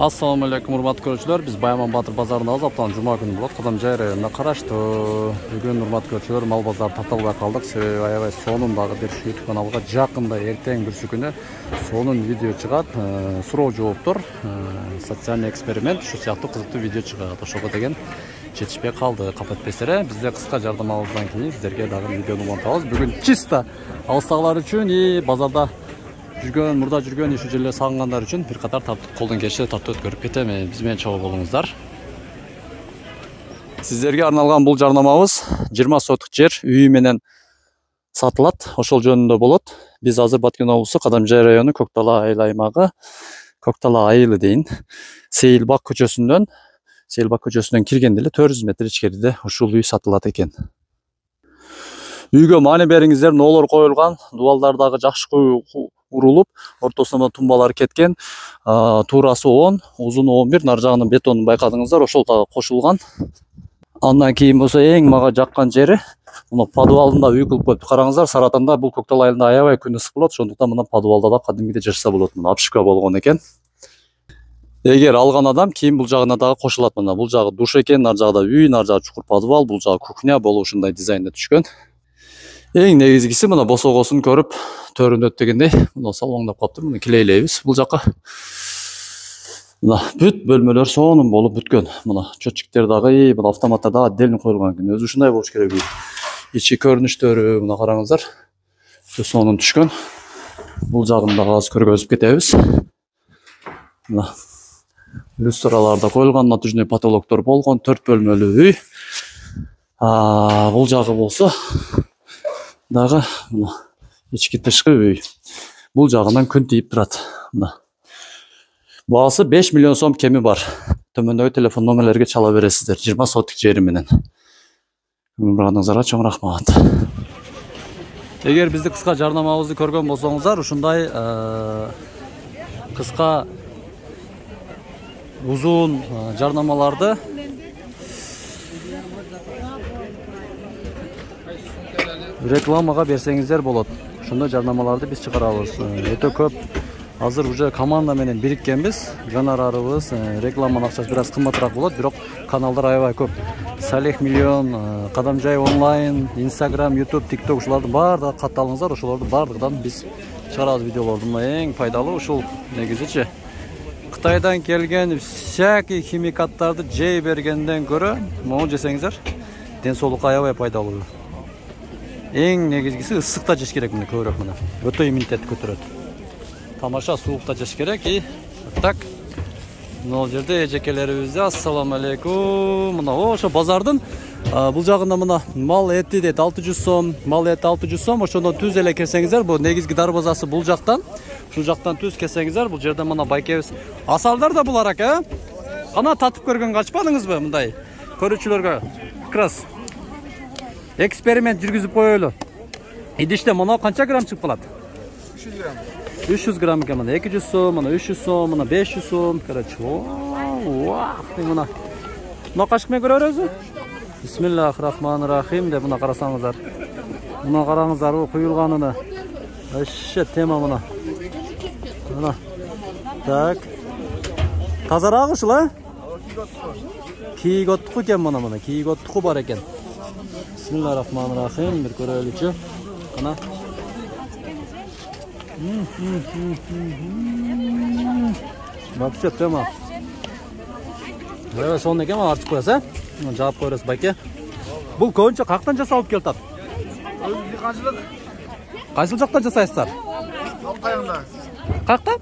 Assalamu alaikum урматтуу көрүүчүлөр. Биз Баяман Батыр базарындабыз. Аптанын жума күнү болот. Кадамжай районуна караштуу. Бүгүн урматтуу көрүүчүлөр мал базары тарталбай калдык. Себеби аябай сонун дагы бир YouTube каналга жакында эртең бүрсү күнү сонун видео чыгат. Суроо жооптор, социальный эксперимент, ушул сыяктуу кызыктуу видео чыгат. Ошого деген жетишпей калды. Капатпестере бизде кыска жардамыбыздан кийин сиздерге дагы видеону улантабыз. Бүгүн чисто алыстагылар үчүн и базарда мурда жүргөн иш жерлер сагынгандар үчүн бир катар колдон келиши тартып өткөрүп кетем. Биз менен чогуу болуңуздар. Сиздерге арналган бул жарнамабыз 20 сотук жер үй менен сатылат. Ошол жөнүндө болот. Биз азыр Баткен облусу Кадамжай району Көктала айыл аймагы, Көктала айылы дейин, Сейилбак көчөсүнөн киргенде эле 400 метр ичкериде ушул үй сатылат экен. Үйгө маани бериңиздер, ноолор коюлган, дубалдар дагы жакшы урулуп, ортосуна тумбалар кеткен, туурасы 10, узуну 11, нар жагынан бетонун байкадыңыздар, ошол дагы кошулган. Андан кийин болсо эң мага жаккан жери, мына подвалында үй кылып коюп караңыздар. Саратанда бул Көктала айылында аябай күн ысык болот, ошондуктан мына подвалда да кадимгидей жашаса болот. Мына обшивка болгон экен. Эгер алган адам кийин бул жагына дагы кошулат. Мына бул жагы душ экен, нар жагда үй, нар жагы чукур подвал, бул жагы кухня болуп ушундай дизайнда түшкөн. Эң негизгиси мына босогосун көрүп төрүнөт дегендей, мына салоңдап калыптыр. Мына килейлейбиз бул жака. Мына бүт бөлмөлөр сонун болуп бүткөн. Мына чөтчүктөр дагы, мына автоматтар дагы отдельно коюлган экен. Өзү ушундай болуш керек. Ичи көрүнүштөрү мына караңыздар. Сонун түшкөн. Бул жагын дагы аз көргөзүп кетебиз. Мына люстралар да коюлган, натужный потолоктор болгон, 4 бөлмөлүү үй. Бул жагы болсо дагы мына ички тышкы үй. Бул жагынан күн тийип турат. Мына баасы 5 миллион сом кеми бар. Төмөндөгү телефон номерлерге чала бересиздер. 20 сотук жери менен. Барганыңыздарга чоң рахмат. Эгер бизди кыска жарнамабызды көргөн болсоңуздар, ушундай кыска узун жарнамаларды рекламага берсеңиздер болот. Ошондой жарнамаларды биз чыгарабыз. Өтө көп. Азыр уже команда менен бириккенбиз. Гонорарыбыз, рекламанын акчасы бир аз кымбатыраак болот, бирок каналдар аябай көп. Салих миллион, Кадамжай онлайн, Instagram, YouTube, TikTok ушулардын баардыгы катталыңыздар. Ошолордун баардыгынан биз чыгарабыз видеолорду. Мына эң пайдалуу ушул негизичи. Кытайдан келген всякий химикаттарды жей бергенден көрө, мону жесеңиздер, ден соолукка аябай пайдалуу. Эң негизгиси ысыкта жеш керек, мына көбүрөөк мына. Өтө иммунитетти көтөрөт. Тамаша суукта жеш керек и так. Мына жерде эжекелерибизде ассаламу алейкум. Мына ошо базардын бул жагында мына мал эти дейт 600 сом, мал эти 600 сом. Ошондон түз эле келсеңиздер, бул негизги дарбазасы бул жактан. Ушул жактан түз келсеңиздер, бул жерде мына байкебиз. Асалдар да булар ака. Кана татып көргөн качпадыңызбы мындай? Көрүүчүлөргө крас. Эксперимент жүргүзүп коелу. Идиште мына канча грамм чыгып калат? 300 грамм. 300 грамм экен, мына 200 сом, мына 300 сом, мына 500 сом. Короче, мына. Мына кашык менен көрөбүз. Бисмиллахир-рахманир-рахим деп мына карасаңыздар. Мына караңыздар, бу куюлганына. Вообще тема мына. Мына. Так. Тазараак ушул, а? Кийготтуку экен мына, кийготтуку бар экен. Бисмиллахир-рахманир-рахим, бир көрөлүчү. Кана. Вообще тема. Аябай сонун экен, артып коесуз, а? Жаап коерсуз байке. Бул көбүнчө кактан жасалып келатат? Өзү канчылык? Кайсыл жактан жасайсыздар? Аккайыңда. Какта?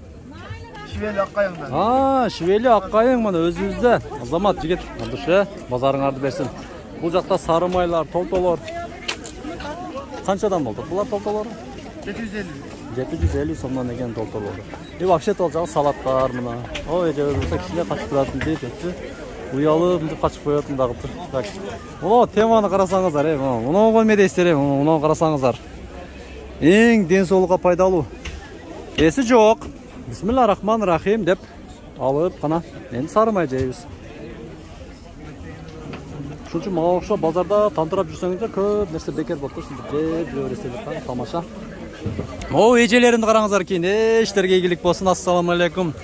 Шивели Аккайыңда. Шивели Аккайың мына өзүбүздө. Азамат жигит, душе, базарыңарды берсин. Бул жакта сары майлар, толтолор. Канчадан болду? Булар толтолор? 750. 750 сомдон экен толтолор. И вообще тол жагы салаттар мына. Ой, эже болсо кичине качып туратын дейт. Уялып, мынтип качып коётун дагы. Так. Мына теманы карасаңыздар, мына эме дейсиздер, мына карасаңыздар. Эң ден соолукка пайдалуу. Эси жок. Бисмиллахир-рахманир-рахим деп алып кана энди сары май жейбиз. Ошон үчүн мага окшоп базарда тантырап жүрсөңүздөр көп нерсе бекер болуп туруп, жеп жүрө бересиздер. Тамаша. Эжелерин караңыздар, кийин эштерге ийгилик болсун. Ассаламу алейкум.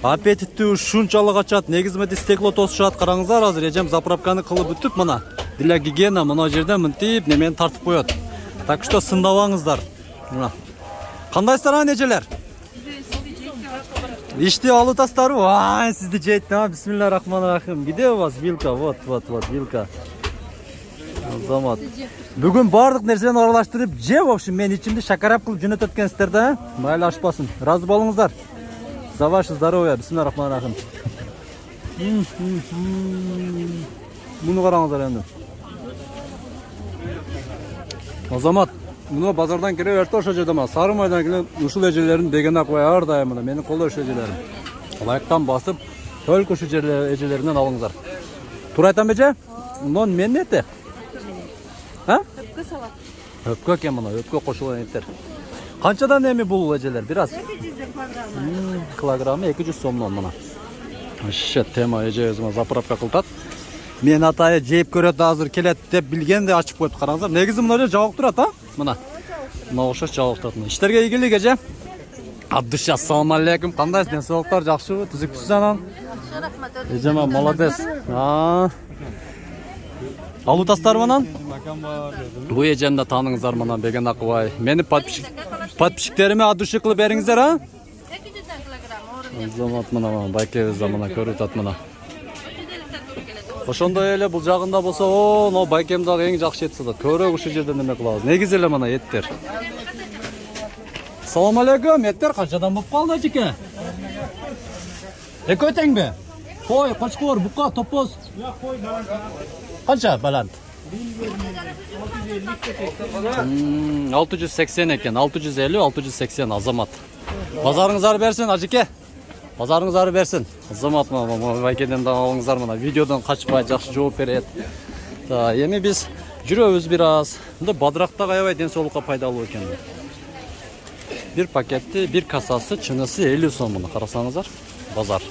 Аппетиттүү ушунчалык ачат. Негизмеди стекло тосушат. Караңыздар, азыр эжем заправканы кылып бүтүп мына. Для гигиена мына жерде мынтип немени тартып коет. Так что сындабаңыздар. Мына. Кандайсыздар эжелер? Ишти алутастарбы? Вай, сизди жейт. Бисмиллахиррахманиррахим. Где у вас вилка? Вот, вилка. Азамат. Бүгүн бардык нерсени аралаштырып же, в общем, мен ичимди шакарап кылып жөнөтөт экенсиздер да. Майла ашпасын. Разы болуңуздар. За ваше здоровье. Бисмиллахиррахманиррахим. Муну караңыздар энди. Азамат, муну базардан кире берди ошо жерде ма. Сары майдан келген ушул эжелерин деген акбай ар дайым мына менин колдо ошо эжелерим. Лайктан басып, только ушул эжелеринен алыңыздар. Туура айтам эже? Нон мен эте. Өпкө салат. Өпкө экен мына, өпкө кошулган эттер. Канчадан эми бул эжелер? Бираз. 200 килограмм. Килограммы 200 сомдон мына. Ошо тема эже өзүмө заправка кылтат. Мен атайы жейип көрөт азыр келет деп билгенде ачып коюп караңыздар. Негизи мына жер жабык турат, Мына. Мына окшош жабык турат. Иштерге ийгилик эже. Абдуша, ассаламу алейкум. Кандайсыз? Ден соолуктар жакшыбы? Түзүксүз анан? Рахмат. Эжема молодец. Алутастар менен? Бу эжемди тааныңыздар мына Беген Акыбай. Мени подписчиктериме адуши кылып бериңиздер, 200 килограмм. Азамат мына байкебиз мына көрүп атат мына. Ошондой эле бул жагында болсо, но байкем дагы эң жакшы эт сатат. Көрөк ушул жерден неме кылабыз. Негизи эле мына эттер. Салам алейкум, эттер канчадан болуп калды ажеке? Экөө теңби? Кой, кочкор, бука, топоз. Канча балант? 680 экен, 650, 680 Азамат. Базарыңыздар берсин ажеке. Базарыңыздар берсин. Азамат байкеден да алыңыздар мына видеодон качпай жакшы жооп берет. Эми биз жүрөбүз бир аз. Мында бадыракта аябай ден соолукка пайдалуу экен. Bir paketi, bir kasası, çınısı 50 сом мына карасаңыздар. Базар.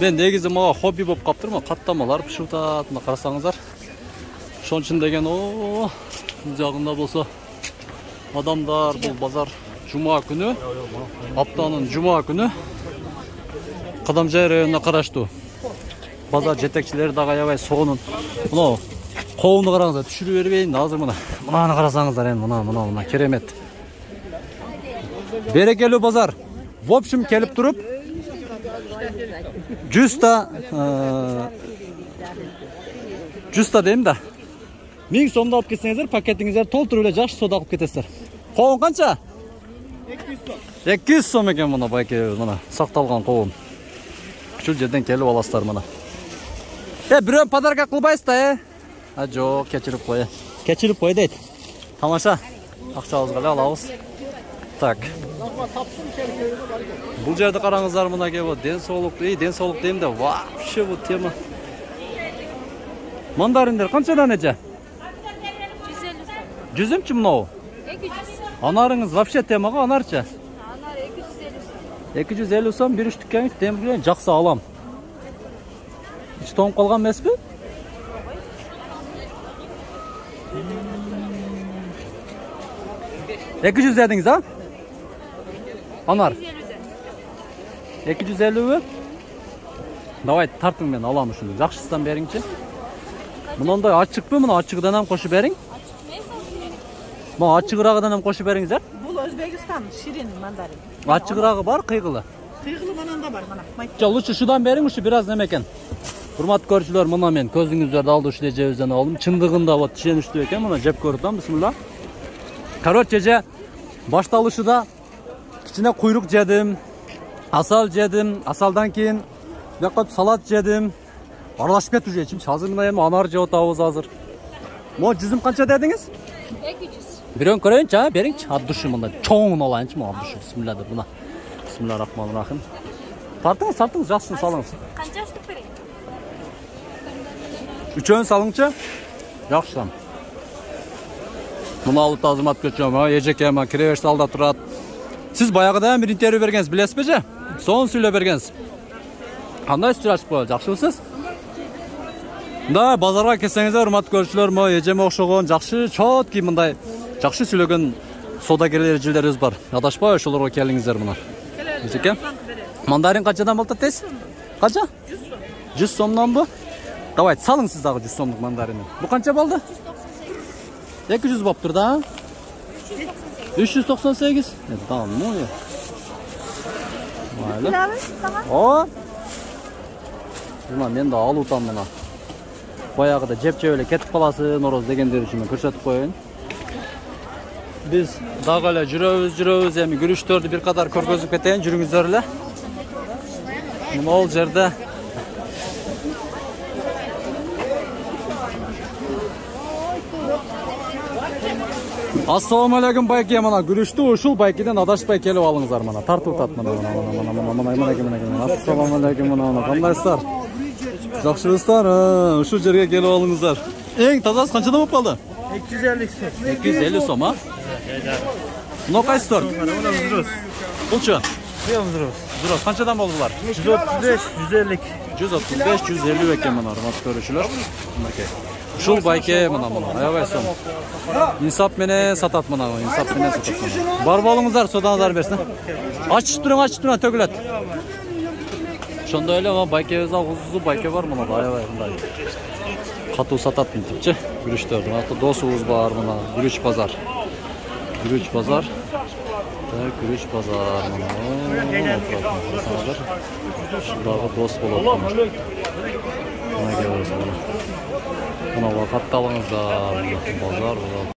Мен негизи мага хобби болуп каптырмы, каттамалар бышып атат, мына карасаңыздар. Ошон үчүн деген бул жагында болсо адамдар бул базар жума күнү, аптанын жума күнү Кадамжай районуна караштуу. Базар жетекчилери дагы аябай сонун. Мына коомду караңыздар, түшүрүп бербейин азыр мына. Мынаны карасаңыздар эми мына керемет. Берекелүү базар. В общем келип туруп 100 та дейм да. 1000 сомду алып кетсеңиздер, пакетиңиздер толтуруп эле жакшы сода алып кетесиздер. Коом канча? 200 сом. 200 сом экен мына байке мына сакталган коом. Ушул жерден келип аласыздар мына. Бирөө подарка кылбайсыз да, жок, кечирип кой. Кечирип кой дейт. Тамаша. Акчабызга эле алабыз. Так. Бул жерде караңыздар мына кеп, ден соолук дейм да, вообще бу тема. Мандариндер канчадан эже? 150 сом. 100 мынау? 200. Анарыңыз вообще темага, анарча? Анар 250 сом. 250 сом бир үчтүккөн темирген жаксы алам. Ич тоңуп калган эмеспи? Эки жүз дедиңиз, Анар? 250 Давай тартың мен алам ушуну. Жакшысынан бериңчи. Мынандай ачыкпы, мына ачыгыдан ham кошуп бериң. Мына ачыгырагыдан ham кошуп бериңиздер. Бул Өзбекстан ширин мандарин. Ачыгырагы бар, кыйгылы. Кыйгылы мананда бар, мына. Лучше шудан бериң, ушу бир аз неме экен. Урматтуу көрүүчүлөр, мына мен көзүңүздөрдү алды ушул жебизден алдым. Чындыгында вот түшөнүктүү экен, мына жеп көрүп атам, бисмилла. Короче, же башталышыда кичине куйрук жедим, асал жедим, асалдан кийин бакап салат жедим. Аралашып кетип жейчим. Азыр мына эми анар жеп атабыз азыр. Мо жүзүм канча дедиңиз? 200. Бирөөн көрөйүнчү, бериңчи. Аддушы мында чоң алайынчы, мо аддушы. Бисмилла деп мына. Бисмиллахиррахманиррахим. Тартыңыз, жакшысын салыңыз. Канча штук берейин? Үчөөн салыңчы. Жакшы. Мына алып азамат көчөм, эжеке ма кире берсе алда турат. Сиз баягыда бир интервью бергенсиз, билесизби же? Сонун сүйлөп бергенсиз. Кандай сүйлөшүп коелу, жакшыбысыз? Да, базарга келсеңиздер, урматтуу көрүүчүлөр, мо эжеме окшогон жакшы, чоткий мындай жакшы сүйлөгөн содагерлер жилдерибиз бар. Адашпай ошолорго келиңиздер мына. Эжеке. Mandarin kaçadan balta tez? Kaça? 100 somdan bu. Davay salın siz daha 100 somluk mandarini. Bu kança baldı? 200 baptır da. 398. Tamam mı ya? Mayli. O. Buna men de al utan buna. Bayağıda cepçe öyle ketip kalasın oroz degenler için ko'rsatib qo'ying. Biz dağıla жүрөбүз эми күрүштөрдү bir kadar көргөзүп кетейин, жүрүңүздөр эле. Мына ол жерде Assalamu alaikum байке, мына күрүштү ушул байкеден адашпай келип алыңыздар мына. Тартып атат мына. Assalamu alaikum мына. Кандайсыздар? Жакшыбыздар? Ушул жерге келип алыңыздар. Эң тазасы канчадан болуп калды? 250 сом. 250 сом, а? Мына кайсы сорт? Булчу? Зурос. Канчадан болду булар? 135, 150. 135, 150 экен мына, урматтуу көрүүчүлөр. Мынакей. Ушул байке мына аябай сом. Инсап менен сатат мына, инсап менен сатат мына. Бар болуңуздар, содаңыздар берсин. Ачып туруң, төгүлөт. Ошондой эле байкебиз агузу байке бар мына, аябай мындай. Катуу сатат мынтипчи, күрүштөрдү. Аты досубуз бар мына, күрүч базар. Күрүч базар мына. Шундагы дос болот. Мына келесиз. Мына вакытта алыңыздар, базар.